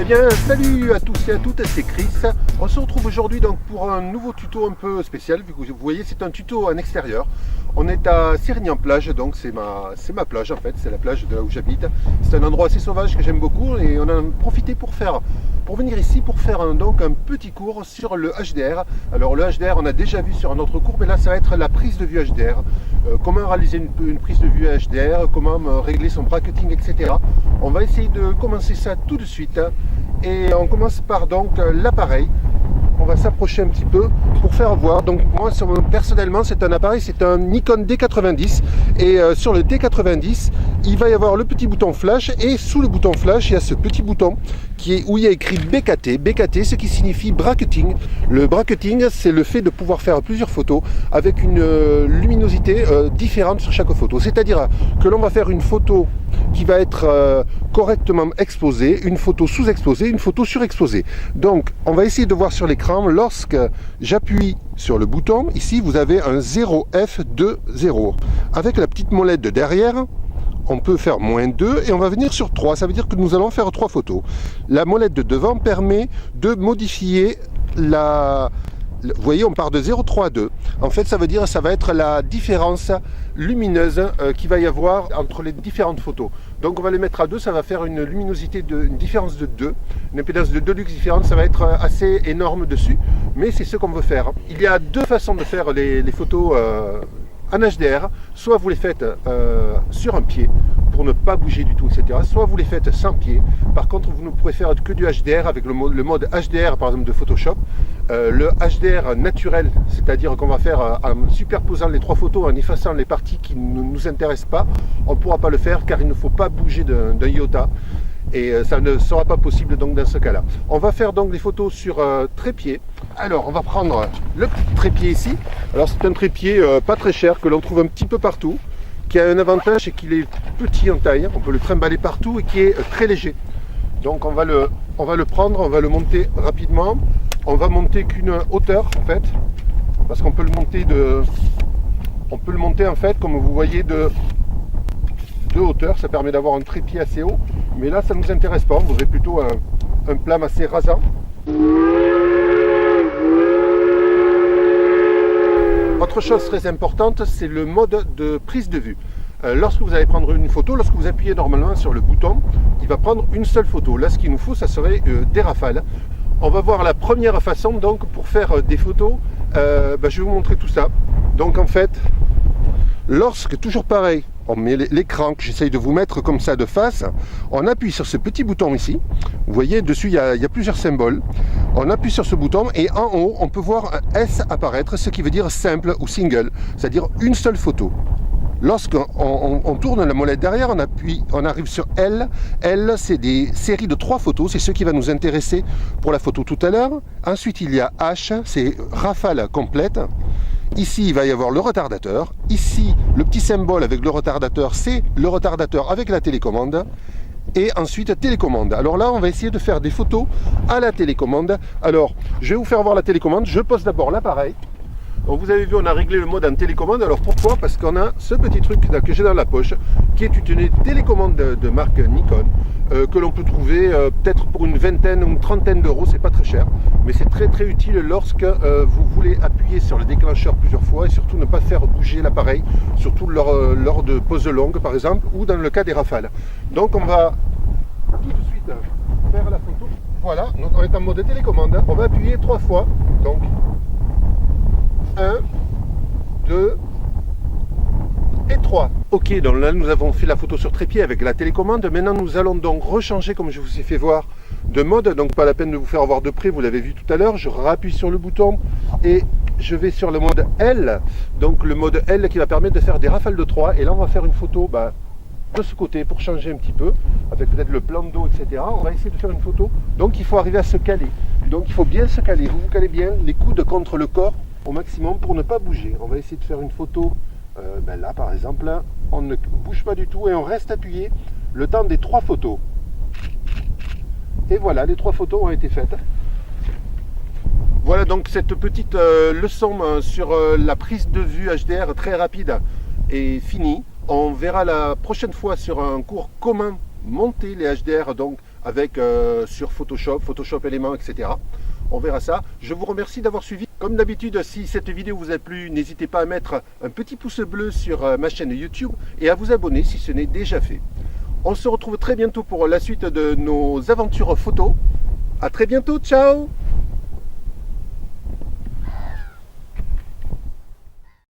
Eh bien, salut à tous et à toutes, c'est Chris. On se retrouve aujourd'hui donc pour un nouveau tuto un peu spécial. Vu que vous voyez, c'est un tuto en extérieur. On est à Sérignan-Plage, donc c'est ma plage en fait, c'est la plage de là où j'habite. C'est un endroit assez sauvage que j'aime beaucoup et on a profité pour venir ici pour faire donc un petit cours sur le HDR. Alors le HDR, on a déjà vu sur un autre cours, mais là ça va être la prise de vue HDR. Comment réaliser une prise de vue HDR, comment régler son bracketing, etc. On va essayer de commencer ça tout de suite. Et on commence par donc l'appareil. On va s'approcher un petit peu pour faire voir. Donc moi personnellement c'est un appareil, c'est un Nikon D90 et sur le D90 il va y avoir le petit bouton flash et sous le bouton flash il y a ce petit bouton où il y a écrit BKT. BKT, ce qui signifie bracketing. Le bracketing, c'est le fait de pouvoir faire plusieurs photos avec une luminosité différente sur chaque photo. C'est-à-dire que l'on va faire une photo qui va être correctement exposée, une photo sous-exposée, une photo surexposée. Donc on va essayer de voir sur l'écran, lorsque j'appuie sur le bouton, ici vous avez un 0F20. Avec la petite molette de derrière, on peut faire -2 et on va venir sur 3, ça veut dire que nous allons faire 3 photos. La molette de devant permet de modifier vous voyez, on part de 0,3 à 2. En fait, ça veut dire, ça va être la différence lumineuse qu'il va y avoir entre les différentes photos. Donc, on va les mettre à 2, ça va faire une luminosité, une différence de 2. Une impédance de 2 lux différente, ça va être assez énorme dessus. Mais c'est ce qu'on veut faire. Il y a deux façons de faire les photos en HDR. Soit vous les faites sur un pied, pour ne pas bouger du tout, etc. Soit vous les faites sans pied. Par contre, vous ne pourrez faire que du HDR avec le mode HDR, par exemple, de Photoshop. Le HDR naturel, c'est-à-dire qu'on va faire en superposant les 3 photos, en effaçant les parties qui ne nous intéressent pas, on ne pourra pas le faire car il ne faut pas bouger d'un iota. Et ça ne sera pas possible donc dans ce cas-là. On va faire donc les photos sur trépied. Alors on va prendre le petit trépied ici. Alors c'est un trépied pas très cher que l'on trouve un petit peu partout, qui a un avantage, c'est qu'il est petit en taille, on peut le trimballer partout et qui est très léger. Donc on va le prendre, on va le monter rapidement. On va monter qu'une hauteur en fait, parce qu'on peut le monter en fait, comme vous voyez, de hauteur. Ça permet d'avoir un trépied assez haut, mais là ça ne nous intéresse pas, on voudrait plutôt un plan assez rasant. Autre chose très importante, c'est le mode de prise de vue. Lorsque vous allez prendre une photo, lorsque vous appuyez normalement sur le bouton, il va prendre une seule photo. Là, ce qu'il nous faut, ça serait des rafales. On va voir la première façon donc pour faire des photos. Je vais vous montrer tout ça. Donc en fait, toujours pareil, on met l'écran que j'essaye de vous mettre comme ça de face, on appuie sur ce petit bouton ici, vous voyez dessus il y a plusieurs symboles, on appuie sur ce bouton et en haut on peut voir un S apparaître, ce qui veut dire simple ou single, c'est-à-dire une seule photo. Lorsqu'on tourne la molette derrière, on arrive sur L. L, c'est des séries de 3 photos, c'est ce qui va nous intéresser pour la photo tout à l'heure. Ensuite il y a H, c'est rafale complète. Ici, il va y avoir le retardateur. Ici, le petit symbole avec le retardateur, c'est le retardateur avec la télécommande. Et ensuite, télécommande. Alors là, on va essayer de faire des photos à la télécommande. Alors, je vais vous faire voir la télécommande. Je pose d'abord l'appareil. Donc vous avez vu, on a réglé le mode en télécommande. Alors pourquoi? Parce qu'on a ce petit truc que j'ai dans la poche, qui est une télécommande de marque Nikon, que l'on peut trouver peut-être pour une vingtaine ou une trentaine d'euros, c'est pas très cher, mais c'est très très utile lorsque vous voulez appuyer sur le déclencheur plusieurs fois et surtout ne pas faire bouger l'appareil, surtout lors de pauses longues par exemple, ou dans le cas des rafales. Donc on va tout de suite faire la photo. Voilà, donc on est en mode télécommande, on va appuyer 3 fois, donc 1, 2 et 3. Ok, donc là nous avons fait la photo sur trépied avec la télécommande. Maintenant nous allons donc rechanger, comme je vous ai fait voir, de mode. Donc pas la peine de vous faire voir de près, vous l'avez vu tout à l'heure. Je rappuie sur le bouton et je vais sur le mode L. Donc le mode L qui va permettre de faire des rafales de 3. Et là on va faire une photo de ce côté pour changer un petit peu, avec peut-être le plan d'eau, etc. On va essayer de faire une photo. Donc il faut arriver à se caler. Donc il faut bien se caler. Vous calez bien les coudes contre le corps au maximum pour ne pas bouger. On va essayer de faire une photo là par exemple, on ne bouge pas du tout et on reste appuyé le temps des 3 photos. Et voilà, les 3 photos ont été faites. Voilà donc cette petite leçon sur la prise de vue HDR très rapide est finie. On verra la prochaine fois sur un cours comment monter les HDR donc avec sur Photoshop Element, etc. On verra ça. Je vous remercie d'avoir suivi. Comme d'habitude, si cette vidéo vous a plu, n'hésitez pas à mettre un petit pouce bleu sur ma chaîne YouTube et à vous abonner si ce n'est déjà fait. On se retrouve très bientôt pour la suite de nos aventures photo. À très bientôt, ciao!